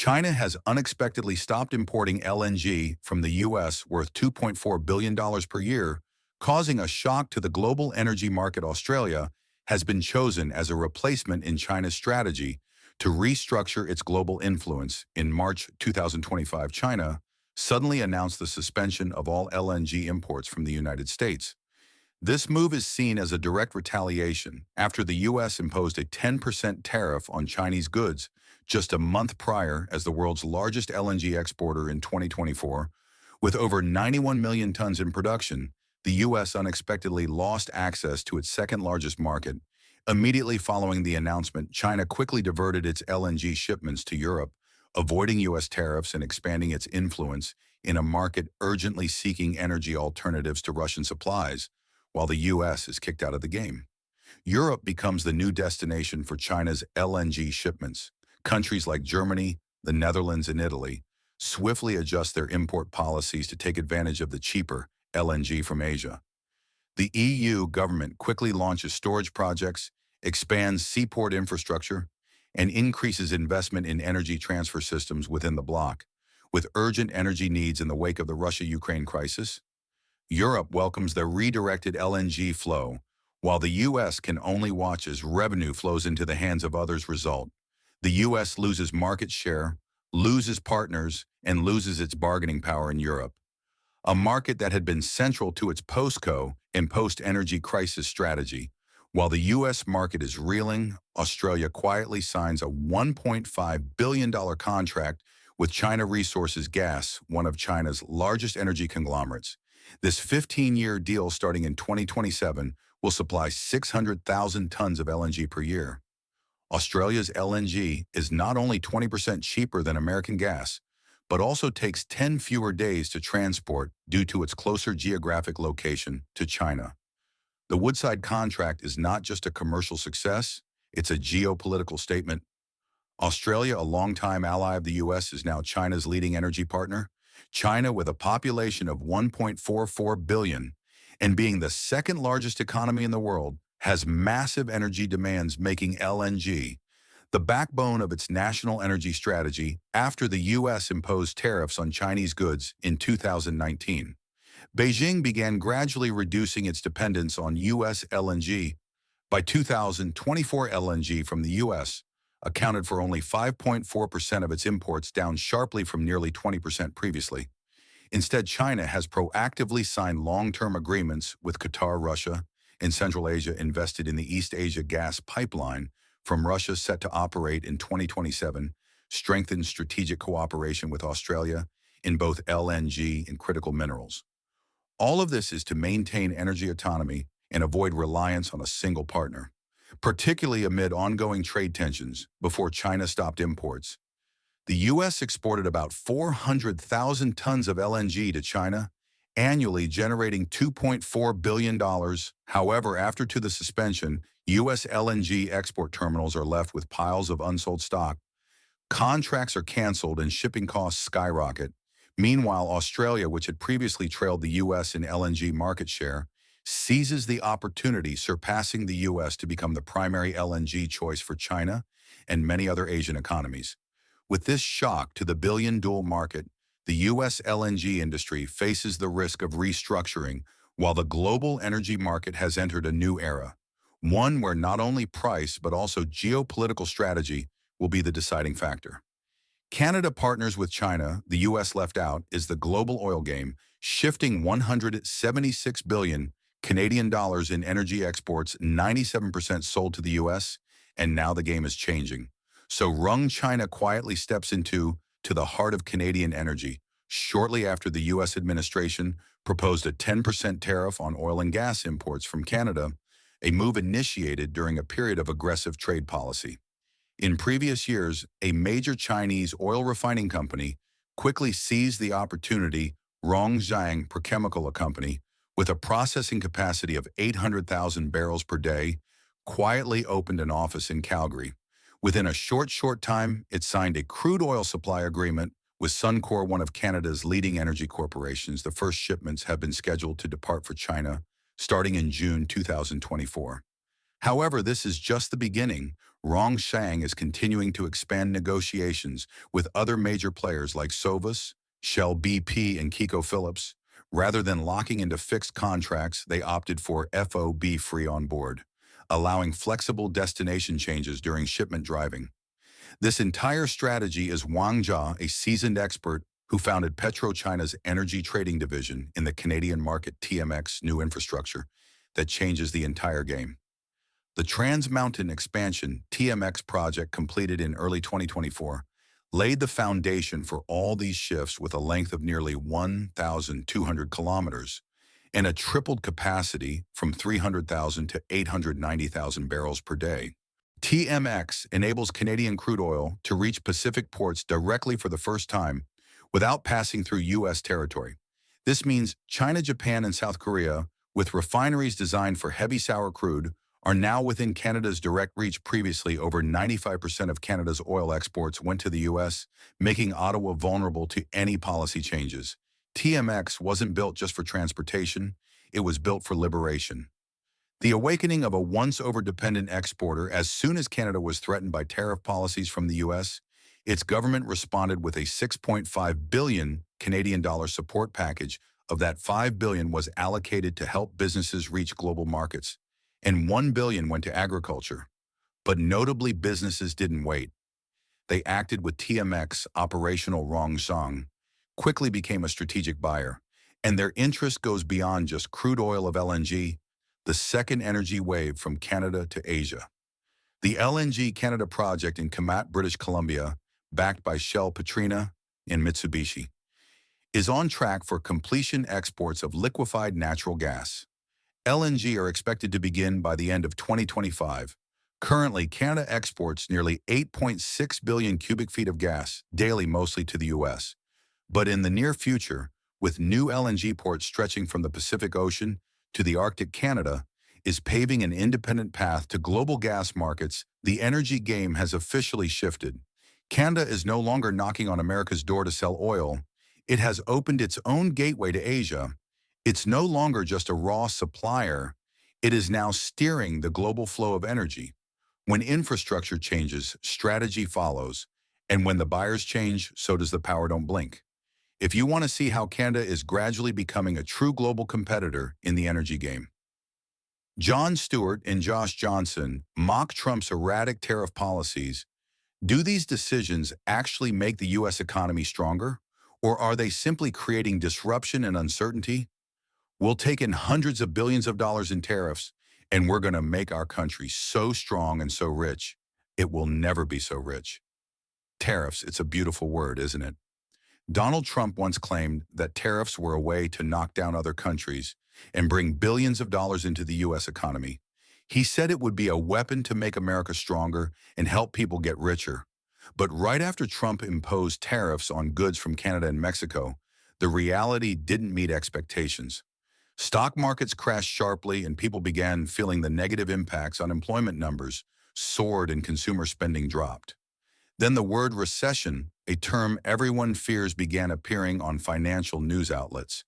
China has unexpectedly stopped importing LNG from the U.S. worth $2.4 billion per year, causing a shock to the global energy market. Australia has been chosen as a replacement in China's strategy to restructure its global influence. In March 2025, China suddenly announced the suspension of all LNG imports from the United States. This move is seen as a direct retaliation after the U.S. imposed a 10% tariff on Chinese goods just a month prior. As the world's largest LNG exporter in 2024. With over 91 million tons in production, the U.S. unexpectedly lost access to its second-largest market. Immediately following the announcement, China quickly diverted its LNG shipments to Europe, avoiding U.S. tariffs and expanding its influence in a market urgently seeking energy alternatives to Russian supplies, while the U.S. is kicked out of the game. Europe becomes the new destination for China's LNG shipments. Countries like Germany, the Netherlands, and Italy swiftly adjust their import policies to take advantage of the cheaper LNG from Asia. The EU government quickly launches storage projects, expands seaport infrastructure, and increases investment in energy transfer systems within the bloc. With urgent energy needs in the wake of the Russia-Ukraine crisis, Europe welcomes the redirected LNG flow, while the U.S. can only watch as revenue flows into the hands of others. Result: the U.S. loses market share, loses partners, and loses its bargaining power in Europe, a market that had been central to its post-CO and post-energy crisis strategy. While the U.S. market is reeling, Australia quietly signs a $1.5 billion contract with China Resources Gas, one of China's largest energy conglomerates. This 15-year deal starting in 2027 will supply 600,000 tons of LNG per year. Australia's LNG is not only 20% cheaper than American gas, but also takes 10 fewer days to transport due to its closer geographic location to China. The Woodside contract is not just a commercial success, it's a geopolitical statement. Australia, a longtime ally of the U.S., is now China's leading energy partner. China, with a population of 1.44 billion and being the second largest economy in the world, has massive energy demands, making LNG the backbone of its national energy strategy after the U.S. imposed tariffs on Chinese goods in 2019. Beijing began gradually reducing its dependence on U.S. LNG. By 2024, LNG from the U.S. accounted for only 5.4% of its imports, down sharply from nearly 20% previously. Instead, China has proactively signed long-term agreements with Qatar, Russia, and Central Asia, invested in the East Asia gas pipeline from Russia set to operate in 2027, strengthened strategic cooperation with Australia in both LNG and critical minerals. All of this is to maintain energy autonomy and avoid reliance on a single partner, particularly amid ongoing trade tensions. Before China stopped imports, the U.S. exported about 400,000 tons of LNG to China, annually generating $2.4 billion. However, after the suspension, U.S. LNG export terminals are left with piles of unsold stock. Contracts are canceled and shipping costs skyrocket. Meanwhile, Australia, which had previously trailed the U.S. in LNG market share, seizes the opportunity, surpassing the U.S. to become the primary LNG choice for China and many other Asian economies. With this shock to the billion-dollar market, the U.S. LNG industry faces the risk of restructuring, while the global energy market has entered a new era, one where not only price but also geopolitical strategy will be the deciding factor. Canada partners with China, the U.S. left out, is the global oil game, shifting 176 billion Canadian dollars in energy exports, 97% sold to the U.S., and now the game is changing. So China quietly steps into the heart of Canadian energy, shortly after the U.S. administration proposed a 10% tariff on oil and gas imports from Canada, a move initiated during a period of aggressive trade policy. In previous years, a major Chinese oil refining company quickly seized the opportunity. Rongjiang Petrochemical Company, with a processing capacity of 800,000 barrels per day, quietly opened an office in Calgary. Within a short time, it signed a crude oil supply agreement with Suncor, one of Canada's leading energy corporations. The first shipments have been scheduled to depart for China starting in June 2024. However, this is just the beginning. Rongsheng is continuing to expand negotiations with other major players like Sovas, Shell BP, and Kiko Phillips. Rather than locking into fixed contracts, they opted for FOB free on board, allowing flexible destination changes during shipment driving. This entire strategy is Wang Jia, a seasoned expert who founded PetroChina's energy trading division in the Canadian market TMX new infrastructure that changes the entire game. The Trans Mountain Expansion TMX project completed in early 2024 laid the foundation for all these shifts with a length of nearly 1,200 kilometers and a tripled capacity from 300,000 to 890,000 barrels per day. TMX enables Canadian crude oil to reach Pacific ports directly for the first time without passing through U.S. territory. This means China, Japan, and South Korea, with refineries designed for heavy sour crude, are now within Canada's direct reach. Previously, over 95% of Canada's oil exports went to the U.S., making Ottawa vulnerable to any policy changes. TMX wasn't built just for transportation, it was built for liberation. The awakening of a once over-dependent exporter. As soon as Canada was threatened by tariff policies from the U.S., its government responded with a 6.5 billion Canadian dollar support package. Of that, 5 billion was allocated to help businesses reach global markets, and 1 billion went to agriculture. But notably, businesses didn't wait. They acted with TMX. Operational Rongsheng quickly became a strategic buyer, and their interest goes beyond just crude oil of LNG, the second energy wave from Canada to Asia. The LNG Canada project in Kamat, British Columbia, backed by Shell, Petrina, and Mitsubishi, is on track for completion. Exports of liquefied natural gas, LNG, are expected to begin by the end of 2025. Currently, Canada exports nearly 8.6 billion cubic feet of gas daily, mostly to the U.S. But in the near future, with new LNG ports stretching from the Pacific Ocean to the Arctic, Canada is paving an independent path to global gas markets. The energy game has officially shifted. Canada is no longer knocking on America's door to sell oil. It has opened its own gateway to Asia. It's no longer just a raw supplier. It is now steering the global flow of energy. When infrastructure changes, strategy follows. And when the buyers change, so does the power. Don't blink. If you want to see how Canada is gradually becoming a true global competitor in the energy game. Jon Stewart and Josh Johnson mock Trump's erratic tariff policies. Do these decisions actually make the U.S. economy stronger, or are they simply creating disruption and uncertainty? We'll take in hundreds of billions of dollars in tariffs, and we're going to make our country so strong and so rich, it will never be so rich. Tariffs, it's a beautiful word, isn't it? Donald Trump once claimed that tariffs were a way to knock down other countries and bring billions of dollars into the U.S. economy. He said it would be a weapon to make America stronger and help people get richer. But right after Trump imposed tariffs on goods from Canada and Mexico, the reality didn't meet expectations. Stock markets crashed sharply and people began feeling the negative impacts. Unemployment numbers soared and consumer spending dropped. Then the word recession, a term everyone fears, began appearing on financial news outlets.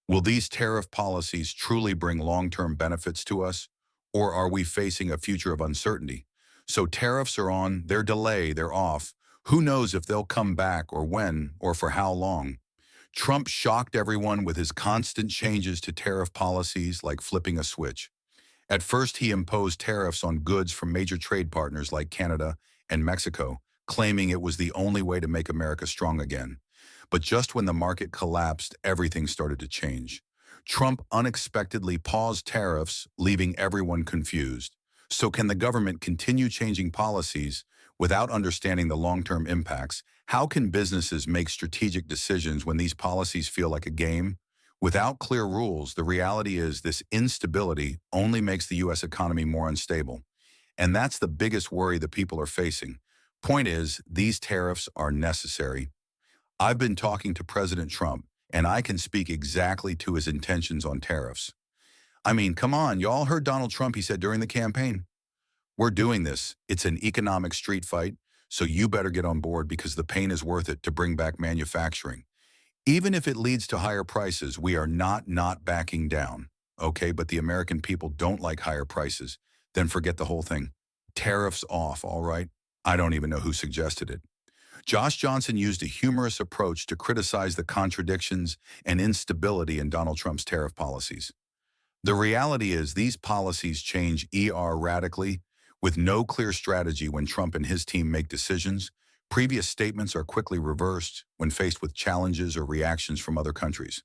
Will these tariff policies truly bring long-term benefits to us, or are we facing a future of uncertainty? So tariffs are on, they're delayed, they're off. Who knows if they'll come back or when or for how long? Trump shocked everyone with his constant changes to tariff policies, like flipping a switch. At first, he imposed tariffs on goods from major trade partners like Canada and Mexico, claiming it was the only way to make America strong again. But just when the market collapsed, everything started to change. Trump unexpectedly paused tariffs, leaving everyone confused. So can the government continue changing policies without understanding the long-term impacts? How can businesses make strategic decisions when these policies feel like a game? Without clear rules, the reality is this instability only makes the U.S. economy more unstable. And that's the biggest worry that people are facing. Point is, these tariffs are necessary. I've been talking to President Trump, and I can speak exactly to his intentions on tariffs. I mean, come on, y'all heard Donald Trump, he said during the campaign. We're doing this. It's an economic street fight, so you better get on board because the pain is worth it to bring back manufacturing. Even if it leads to higher prices, we are not backing down. Okay, but the American people don't like higher prices. Then forget the whole thing. Tariffs off, all right? I don't even know who suggested it. Josh Johnson used a humorous approach to criticize the contradictions and instability in Donald Trump's tariff policies. The reality is these policies change radically with no clear strategy when Trump and his team make decisions. Previous statements are quickly reversed when faced with challenges or reactions from other countries.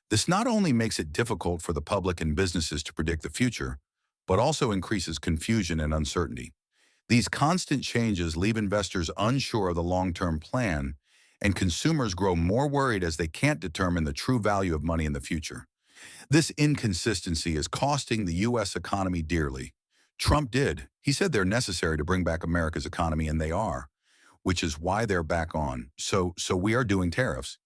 This not only makes it difficult for the public and businesses to predict the future, but also increases confusion and uncertainty. These constant changes leave investors unsure of the long-term plan, and consumers grow more worried as they can't determine the true value of money in the future. This inconsistency is costing the U.S. economy dearly. Trump did. He said they're necessary to bring back America's economy, and they are, which is why they're back on. So we are doing tariffs.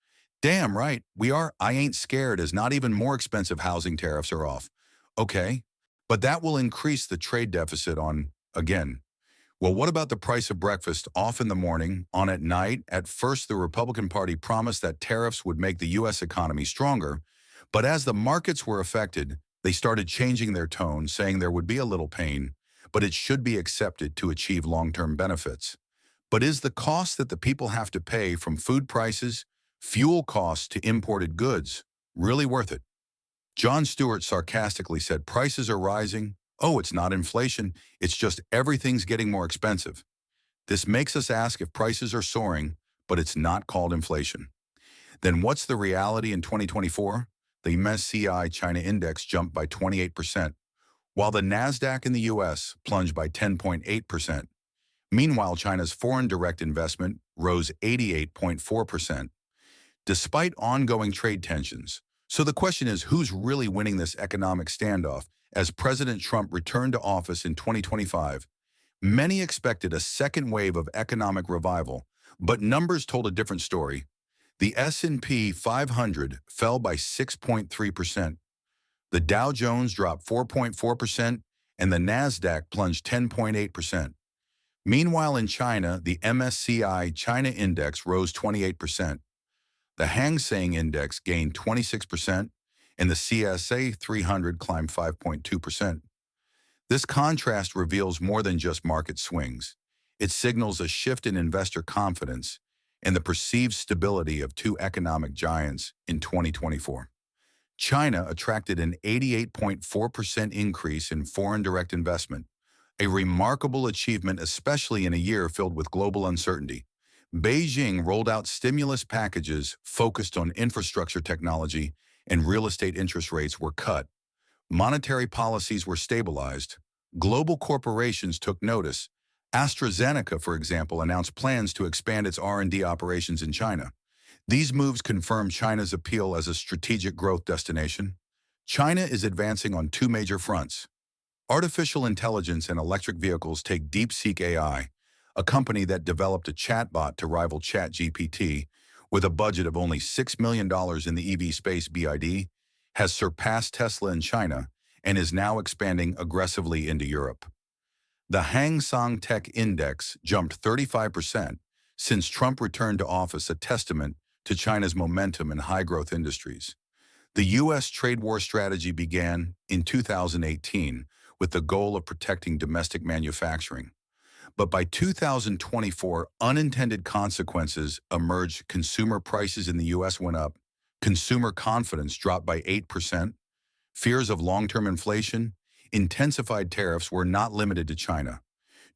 Damn right, we are. I ain't scared as not even more expensive housing tariffs are off. Okay, but that will increase the trade deficit again. Well, what about the price of breakfast off in the morning, on at night? At first, the Republican Party promised that tariffs would make the U.S. economy stronger, but as the markets were affected, they started changing their tone, saying there would be a little pain, but it should be accepted to achieve long-term benefits. But is the cost that the people have to pay from food prices, fuel costs to imported goods, really worth it? Jon Stewart sarcastically said prices are rising. Oh, it's not inflation, it's just everything's getting more expensive. This makes us ask if prices are soaring, but it's not called inflation. Then what's the reality in 2024? The MSCI China Index jumped by 28%, while the NASDAQ in the U.S. plunged by 10.8%. Meanwhile, China's foreign direct investment rose 88.4%, despite ongoing trade tensions. So the question is, who's really winning this economic standoff? As President Trump returned to office in 2025, many expected a second wave of economic revival, but numbers told a different story. The S&P 500 fell by 6.3%. The Dow Jones dropped 4.4%, and the NASDAQ plunged 10.8%. Meanwhile, in China, the MSCI China Index rose 28%. The Hang Seng Index gained 26%, and the CSA 300 climbed 5.2%. This contrast reveals more than just market swings. It signals a shift in investor confidence and the perceived stability of two economic giants in 2024. China attracted an 88.4% increase in foreign direct investment, a remarkable achievement especially in a year filled with global uncertainty. Beijing rolled out stimulus packages focused on infrastructure technology, and real estate interest rates were cut. Monetary policies were stabilized. Global corporations took notice. AstraZeneca, for example, announced plans to expand its R&D operations in China. These moves confirm China's appeal as a strategic growth destination. China is advancing on two major fronts. Artificial intelligence and electric vehicles take DeepSeek AI, a company that developed a chatbot to rival ChatGPT, with a budget of only $6 million in the EV space. BID has surpassed Tesla in China and is now expanding aggressively into Europe. The Hang Seng Tech Index jumped 35% since Trump returned to office, a testament to China's momentum in high-growth industries. The U.S. trade war strategy began in 2018 with the goal of protecting domestic manufacturing. But by 2024, unintended consequences emerged. Consumer prices in the U.S. went up, consumer confidence dropped by 8%, fears of long-term inflation, intensified tariffs were not limited to China.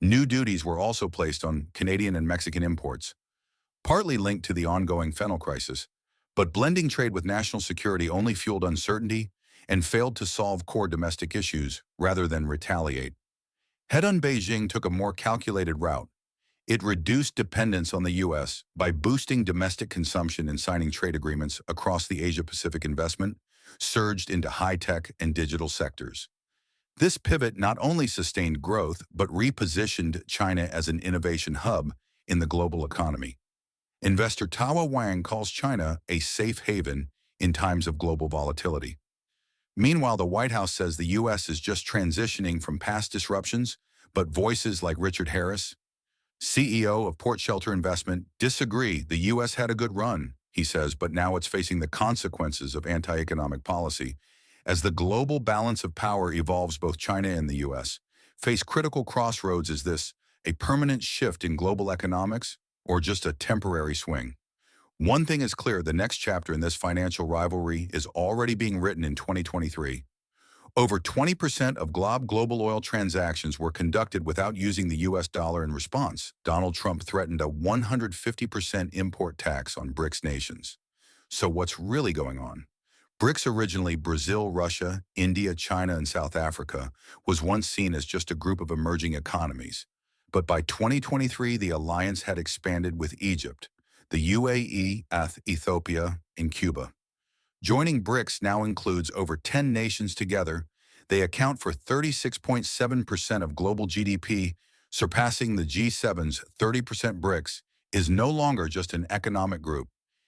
New duties were also placed on Canadian and Mexican imports, partly linked to the ongoing fentanyl crisis, but blending trade with national security only fueled uncertainty and failed to solve core domestic issues rather than retaliate. Head-on Beijing took a more calculated route. It reduced dependence on the U.S. by boosting domestic consumption and signing trade agreements across the Asia-Pacific. Investment surged into high-tech and digital sectors. This pivot not only sustained growth, but repositioned China as an innovation hub in the global economy. Investor Tawa Wang calls China a safe haven in times of global volatility. Meanwhile, the White House says the U.S. is just transitioning from past disruptions, but voices like Richard Harris, CEO of Port Shelter Investment, disagree. The U.S. had a good run, he says, but now it's facing the consequences of anti-economic policy. As the global balance of power evolves, both China and the U.S. face critical crossroads. Is this a permanent shift in global economics or just a temporary swing? One thing is clear, the next chapter in this financial rivalry is already being written in 2023. Over 20% of global oil transactions were conducted without using the US dollar. In response, Donald Trump threatened a 150% import tax on BRICS nations. So what's really going on? BRICS, originally Brazil, Russia, India, China, and South Africa, was once seen as just a group of emerging economies. But by 2023, the alliance had expanded with Egypt, the UAE, Ethiopia, and Cuba. Joining BRICS now includes over 10 nations together. They account for 36.7% of global GDP, surpassing the G7's 30%. BRICS is no longer just an economic group.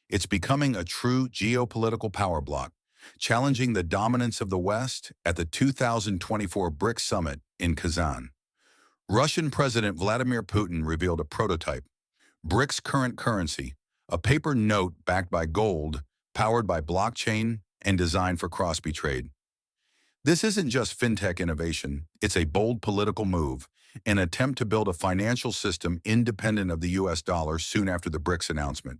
It's becoming a true geopolitical power bloc, challenging the dominance of the West. At the 2024 BRICS summit in Kazan, Russian President Vladimir Putin revealed a prototype, BRICS current currency, a paper note backed by gold, powered by blockchain, and designed for cross-border trade. This isn't just fintech innovation, it's a bold political move, an attempt to build a financial system independent of the US dollar. Soon after the BRICS announcement,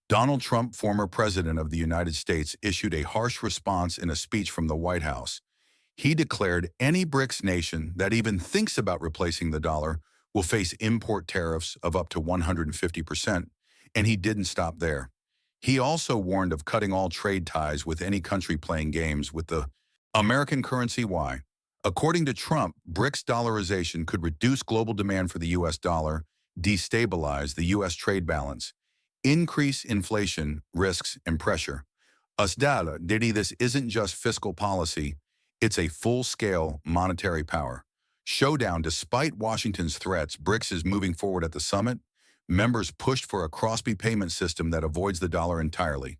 Donald Trump, former president of the United States, issued a harsh response in a speech from the White House. He declared any BRICS nation that even thinks about replacing the dollar will face import tariffs of up to 150%, and he didn't stop there. He also warned of cutting all trade ties with any country playing games with the American currency. Why? According to Trump, BRICS dollarization could reduce global demand for the US dollar, destabilize the US trade balance, increase inflation risks and pressure. This isn't just fiscal policy, it's a full-scale monetary power showdown. Despite Washington's threats, BRICS is moving forward. At the summit, members pushed for a cross-border payment system that avoids the dollar entirely,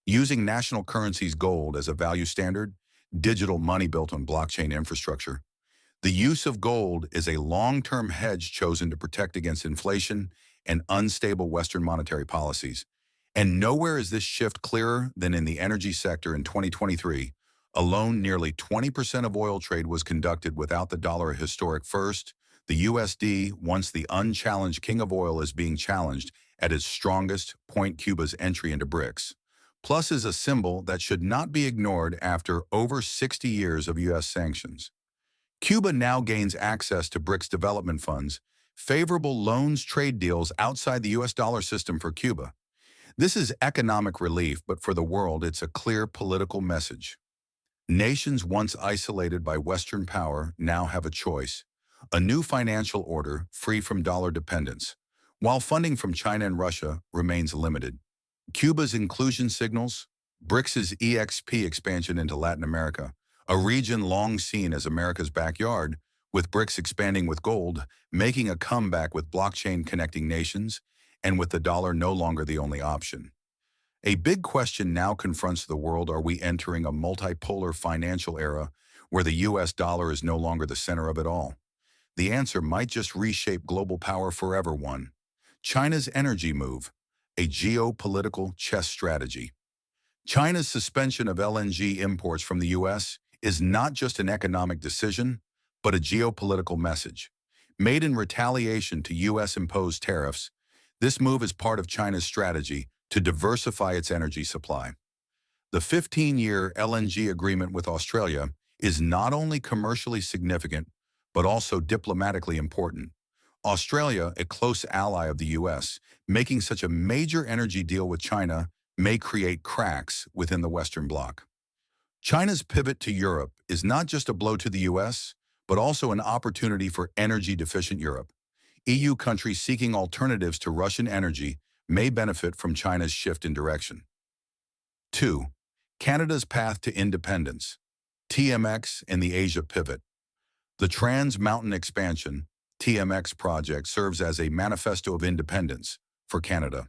using national currencies gold as a value standard, digital money built on blockchain infrastructure. The use of gold is a long-term hedge chosen to protect against inflation and unstable Western monetary policies. And nowhere is this shift clearer than in the energy sector. In 2023 alone, nearly 20% of oil trade was conducted without the dollar, a historic first. The USD, once the unchallenged king of oil, is being challenged at its strongest point. Cuba's entry into BRICS Plus is a symbol that should not be ignored. After over 60 years of U.S. sanctions, Cuba now gains access to BRICS development funds, favorable loans, trade deals outside the U.S. dollar system. For Cuba, this is economic relief, but for the world, it's a clear political message. Nations once isolated by Western power now have a choice: a new financial order free from dollar dependence, while funding from China and Russia remains limited. Cuba's inclusion signals BRICS's EXP expansion into Latin America, a region long seen as America's backyard, with BRICS expanding with gold, making a comeback with blockchain connecting nations, and with the dollar no longer the only option. A big question now confronts the world: are we entering a multipolar financial era where the US dollar is no longer the center of it all? The answer might just reshape global power forever. One, China's energy move, a geopolitical chess strategy. China's suspension of LNG imports from the US is not just an economic decision, but a geopolitical message. Made in retaliation to US-imposed tariffs, this move is part of China's strategy to diversify its energy supply. The 15-year LNG agreement with Australia is not only commercially significant, but also diplomatically important. Australia, a close ally of the US, making such a major energy deal with China may create cracks within the Western Bloc. China's pivot to Europe is not just a blow to the US, but also an opportunity for energy-deficient Europe. EU countries seeking alternatives to Russian energy may benefit from China's shift in direction. 2. Canada's path to independence, TMX and the Asia pivot. The Trans Mountain Expansion, TMX project serves as a manifesto of independence for Canada.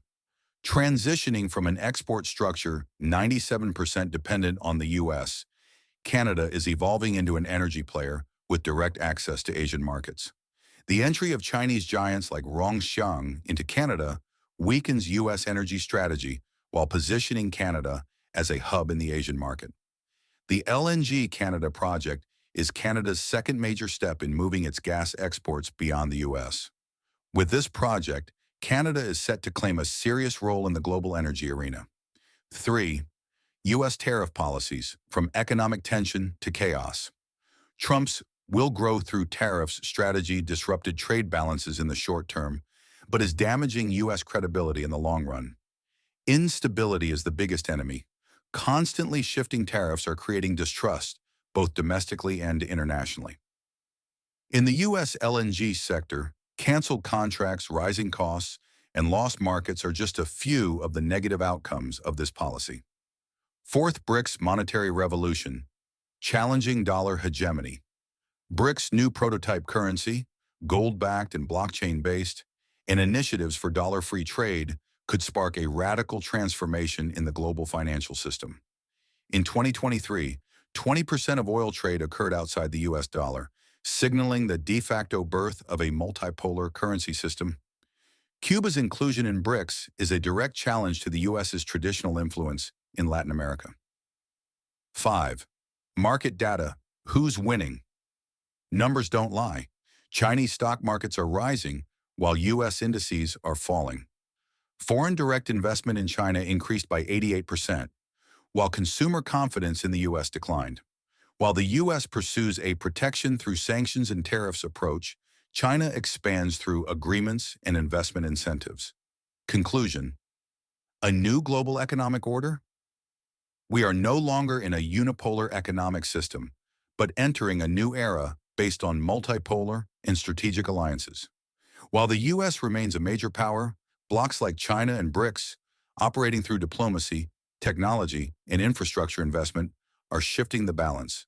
Transitioning from an export structure 97% dependent on the US, Canada is evolving into an energy player with direct access to Asian markets. The entry of Chinese giants like Rongxiang into Canada weakens U.S. energy strategy while positioning Canada as a hub in the Asian market. The LNG Canada project is Canada's second major step in moving its gas exports beyond the U.S. With this project, Canada is set to claim a serious role in the global energy arena. 3. U.S. tariff policies, from economic tension to chaos. Trump's "will grow through tariffs" strategy disrupted trade balances in the short term, but is damaging U.S. credibility in the long run. Instability is the biggest enemy. Constantly shifting tariffs are creating distrust, both domestically and internationally. In the U.S. LNG sector, canceled contracts, rising costs, and lost markets are just a few of the negative outcomes of this policy. Fourth, BRICS monetary revolution, challenging dollar hegemony. BRICS' new prototype currency, gold-backed and blockchain-based, and initiatives for dollar-free trade could spark a radical transformation in the global financial system. In 2023, 20% of oil trade occurred outside the U.S. dollar, signaling the de facto birth of a multipolar currency system. Cuba's inclusion in BRICS is a direct challenge to the U.S.'s traditional influence in Latin America. 5. Market data. Who's winning? Numbers don't lie. Chinese stock markets are rising, while U.S. indices are falling. Foreign direct investment in China increased by 88%, while consumer confidence in the U.S. declined. While the U.S. pursues a protection through sanctions and tariffs approach, China expands through agreements and investment incentives. Conclusion: a new global economic order? We are no longer in a unipolar economic system, but entering a new era based on multipolar and strategic alliances. While the U.S. remains a major power, blocs like China and BRICS, operating through diplomacy, technology, and infrastructure investment, are shifting the balance.